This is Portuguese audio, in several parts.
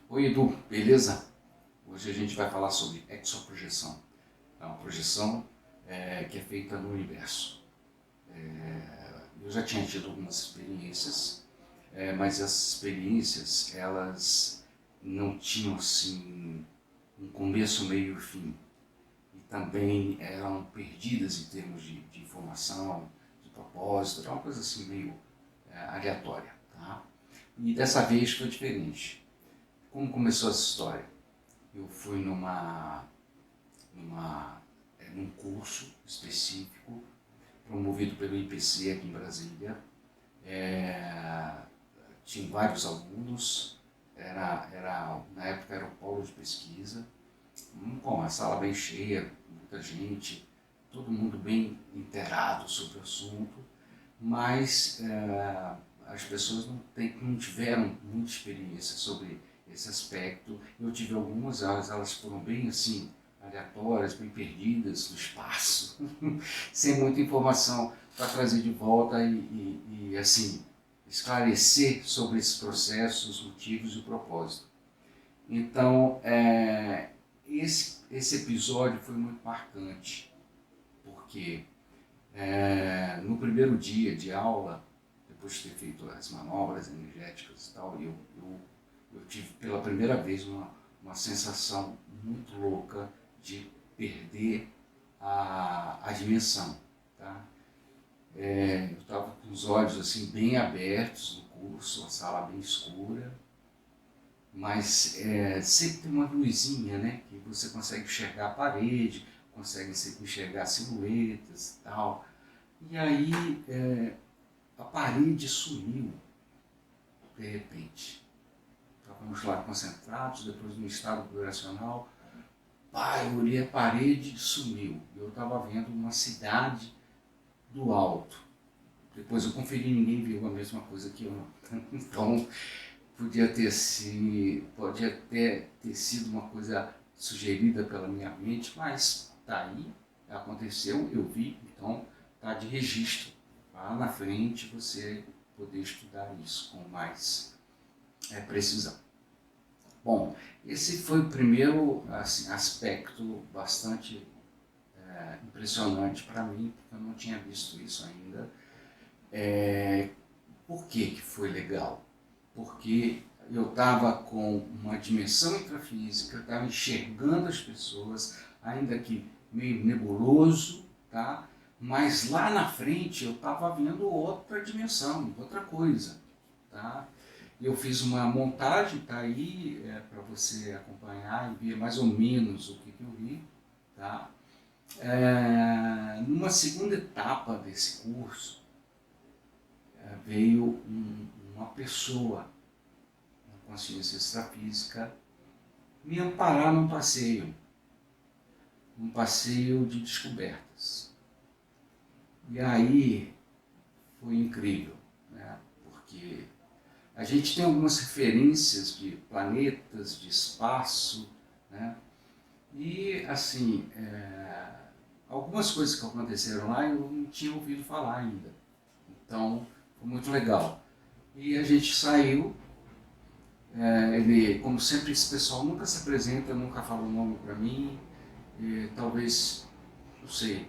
Oi Edu, beleza? Hoje a gente vai falar sobre exoprojeção. É uma projeção que é feita no universo. Eu já tinha tido algumas experiências, mas essas experiências elas não tinham assim um começo, meio e fim. E também eram perdidas em termos de informação, de propósito, era uma coisa assim meio aleatória. Tá? E dessa vez foi diferente. Como começou essa história? Eu fui num curso específico promovido pelo IPC aqui em Brasília. Tinha vários alunos, na época era o polo de pesquisa, com a sala bem cheia, muita gente, todo mundo bem inteirado sobre o assunto, mas as pessoas não tiveram muita experiência sobre esse aspecto. Eu tive algumas, elas foram bem assim, aleatórias, bem perdidas no espaço, sem muita informação para trazer de volta e assim, esclarecer sobre esses processos, os motivos e o propósito. Então, esse episódio foi muito marcante, porque no primeiro dia de aula, depois de ter feito as manobras energéticas e tal, eu tive pela primeira vez uma sensação muito louca de perder a dimensão. Tá? Eu estava com os olhos assim bem abertos no curso, a sala bem escura, mas sempre tem uma luzinha, né, que você consegue enxergar a parede, consegue enxergar silhuetas e tal. E aí a parede sumiu de repente. Estávamos lá concentrados, depois no estado vibracional, eu olhei a parede e sumiu. Eu estava vendo uma cidade do alto. Depois eu conferi, ninguém viu a mesma coisa que eu. Então pode até ter sido uma coisa sugerida pela minha mente, mas tá aí, aconteceu, eu vi, então tá de registro. Lá na frente você poder estudar isso com mais precisão. Bom, esse foi o primeiro assim, aspecto bastante impressionante para mim, porque eu não tinha visto isso ainda. Por que foi legal? Porque eu estava com uma dimensão intrafísica, estava enxergando as pessoas, ainda que meio nebuloso, tá? Mas lá na frente eu estava vendo outra dimensão, outra coisa. Tá? Eu fiz uma montagem, tá aí para você acompanhar e ver mais ou menos o que eu vi. Tá? Numa segunda etapa desse curso, veio uma pessoa com consciência extrafísica me amparar num passeio de descobertas. E aí foi incrível, né? Porque a gente tem algumas referências de planetas, de espaço, né? E assim, algumas coisas que aconteceram lá eu não tinha ouvido falar ainda. Então foi muito legal. E a gente saiu. Ele, como sempre, esse pessoal nunca se apresenta, nunca fala o nome para mim, talvez, não sei.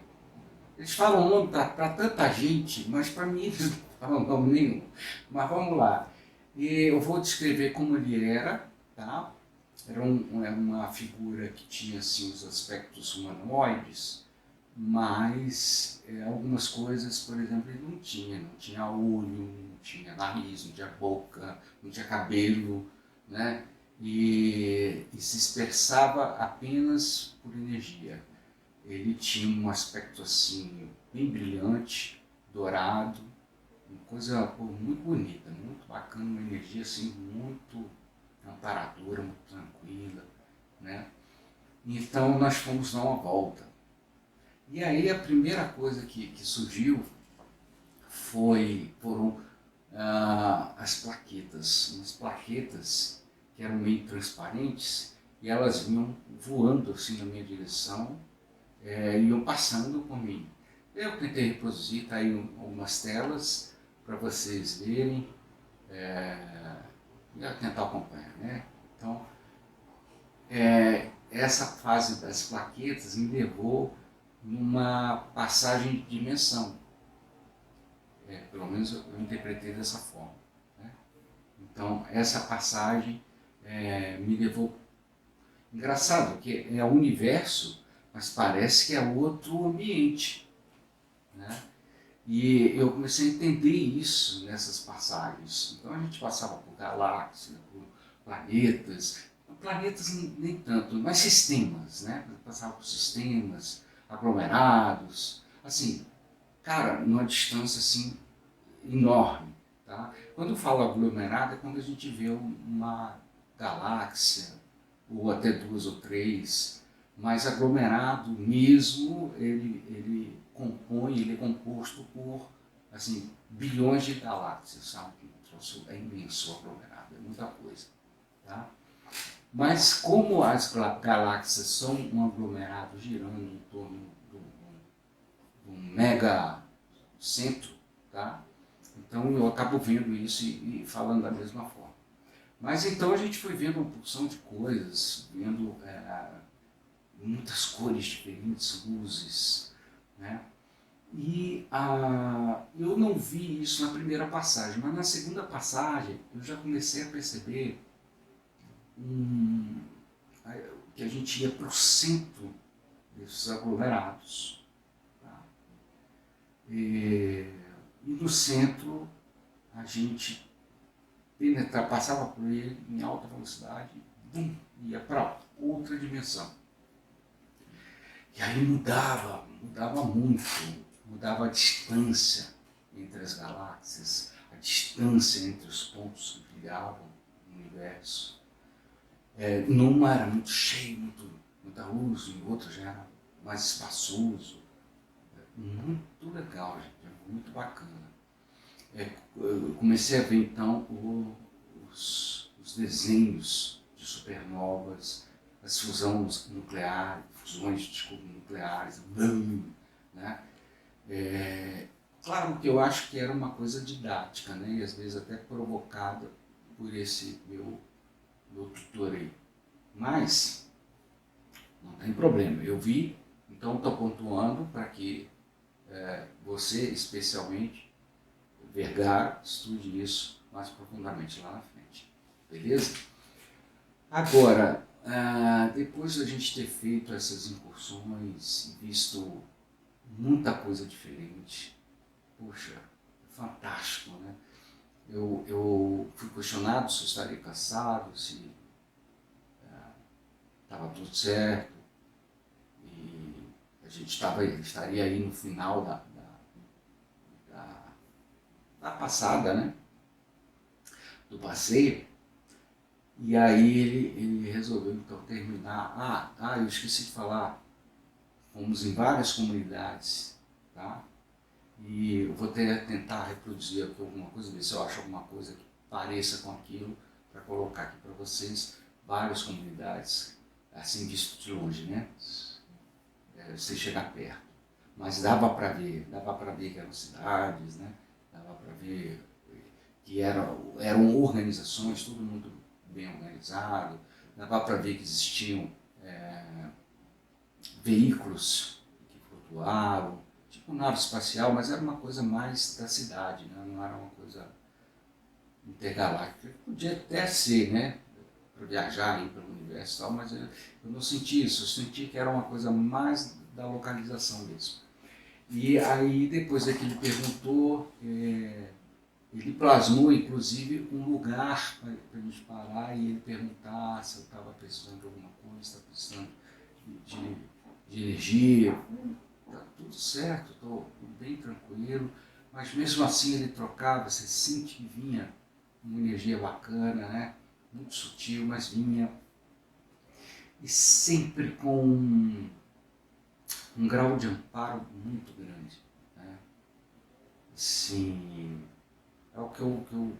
Eles falam o nome para tanta gente, mas para mim eles não falam nome nenhum. Mas vamos lá. E eu vou descrever como ele era, tá? Era uma figura que tinha assim, os aspectos humanoides, mas algumas coisas, por exemplo, ele não tinha olho, não tinha nariz, não tinha boca, não tinha cabelo, né? E se expressava apenas por energia. Ele tinha um aspecto assim, bem brilhante, dourado, uma coisa muito bonita, muito bacana, uma energia assim, muito amparadora, muito tranquila, né? Então nós fomos dar uma volta. E aí a primeira coisa que surgiu foram as plaquetas, umas plaquetas que eram meio transparentes e elas vinham voando assim na minha direção, iam passando por mim. Eu tentei reproduzir, tá aí algumas telas para vocês verem e tentar acompanhar, né? Então essa fase das plaquetas me levou numa passagem de dimensão. Pelo menos eu interpretei dessa forma, né? Então, essa passagem me levou... Engraçado, que é o universo, mas parece que é outro ambiente, né? E eu comecei a entender isso nessas passagens. Então a gente passava por galáxias, por planetas nem tanto, mas sistemas, né? Passava por sistemas, aglomerados, assim, cara, numa distância assim enorme, tá? Quando eu falo aglomerado é quando a gente vê uma galáxia, ou até duas ou três, mas aglomerado mesmo, ele é composto por, assim, bilhões de galáxias, sabe? É imenso o aglomerado, é muita coisa, tá? Mas como as galáxias são um aglomerado girando em torno de um mega centro, tá? Então eu acabo vendo isso e falando da mesma forma. Mas então a gente foi vendo uma porção de coisas, vendo muitas cores diferentes, luzes, né? E eu não vi isso na primeira passagem, mas na segunda passagem eu já comecei a perceber que a gente ia para o centro desses aglomerados. Tá? E no centro a gente passava por ele em alta velocidade, ia para outra dimensão. E aí mudava muito, mudava a distância entre as galáxias, a distância entre os pontos que brilhavam no universo. Numa era muito cheio, muita luz, e outra já era mais espaçoso. Muito legal, gente, muito bacana. Eu comecei a ver então os desenhos de supernovas, as fusões nucleares, né? Claro que eu acho que era uma coisa didática, né? E às vezes até provocada por esse meu tutor aí. Mas não tem problema, eu vi, então estou pontuando para que você, especialmente, Vergara, estude isso mais profundamente lá na frente, beleza? Agora, depois de a gente ter feito essas incursões e visto muita coisa diferente, poxa, fantástico, né? Eu fui questionado se eu estaria cansado, se estava tudo certo, e a gente estaria aí no final da passada, né? Do passeio. E aí ele resolveu então terminar. Eu esqueci de falar, fomos em várias comunidades, tá? E eu vou tentar reproduzir aqui alguma coisa, ver se eu acho alguma coisa que pareça com aquilo, para colocar aqui para vocês. Várias comunidades, assim visto de longe, né? Sem chegar perto. Mas dava para ver que eram cidades, né? Dava para ver que eram organizações, tudo muito bem organizado. Dava para ver que existiam veículos que flutuavam, tipo nave espacial, mas era uma coisa mais da cidade, né? Não era uma coisa intergaláctica. Podia até ser, né? Para viajar aí pelo universo e tal, mas eu não senti isso, eu senti que era uma coisa mais da localização mesmo. E aí, depois é que ele perguntou, ele plasmou inclusive um lugar para a gente parar e ele perguntar se eu estava precisando de alguma coisa, estava precisando de energia. Está tudo certo, estou bem tranquilo, mas mesmo assim ele trocava, você sente que vinha uma energia bacana, né? Muito sutil, mas vinha, e sempre com um grau de amparo muito grande, né? Sim, é o que eu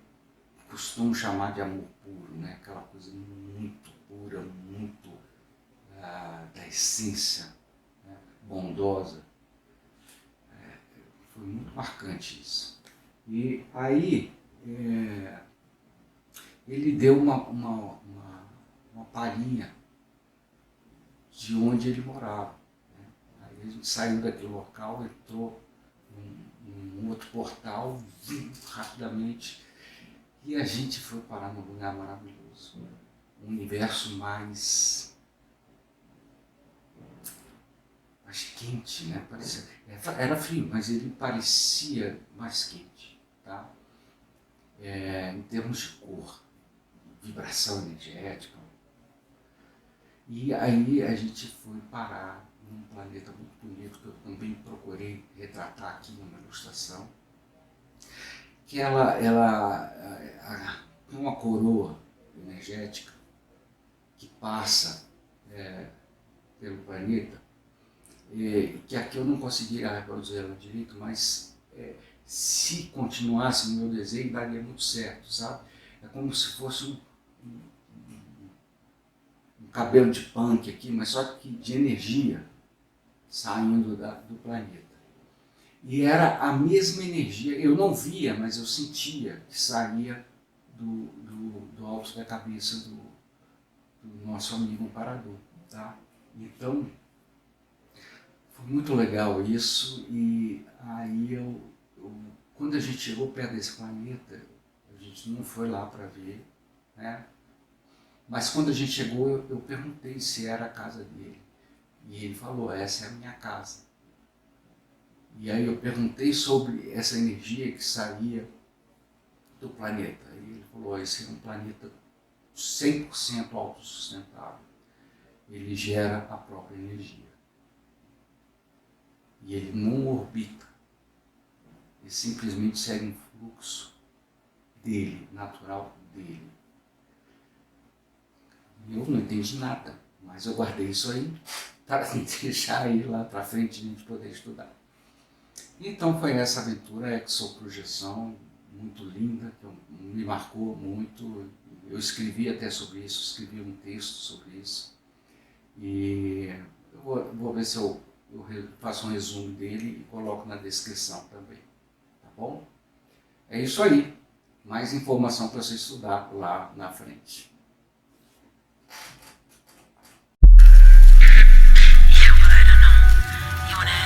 costumo chamar de amor puro, né? Aquela coisa muito pura, muito da essência, né? Bondosa. Foi muito marcante isso. E aí ele deu uma palhinha de onde ele morava. Né? Aí a gente saiu daquele local, entrou num outro portal, viu rapidamente, e a gente foi parar num lugar maravilhoso. Um universo mais quente, né? Parecia, era frio, mas ele parecia mais quente, tá? Em termos de cor, vibração energética. E aí a gente foi parar num planeta muito bonito, que eu também procurei retratar aqui numa ilustração, que ela tem uma coroa energética que passa pelo planeta, que aqui eu não conseguiria reproduzir ela direito, mas se continuasse no meu desenho daria muito certo, sabe? É como se fosse um cabelo de punk aqui, mas só que de energia saindo do planeta. E era a mesma energia, eu não via, mas eu sentia que saía do alto da cabeça do nosso amigo amparador, tá? Então, foi muito legal isso, e aí quando a gente chegou perto desse planeta, a gente não foi lá para ver, né? Mas quando a gente chegou, eu perguntei se era a casa dele, e ele falou, essa é a minha casa. E aí eu perguntei sobre essa energia que saía do planeta, e ele falou, esse é um planeta 100% autossustentável, ele gera a própria energia. E ele não orbita, ele simplesmente segue um fluxo dele, natural dele. Eu não entendi nada, mas eu guardei isso aí para deixar aí lá para frente a gente poder estudar. Então foi essa aventura Exoprojeção, muito linda, que me marcou muito. Eu escrevi até sobre isso, escrevi um texto sobre isso. E eu vou ver se eu faço um resumo dele e coloco na descrição também, tá bom? É isso aí, mais informação para você estudar lá na frente. You wanna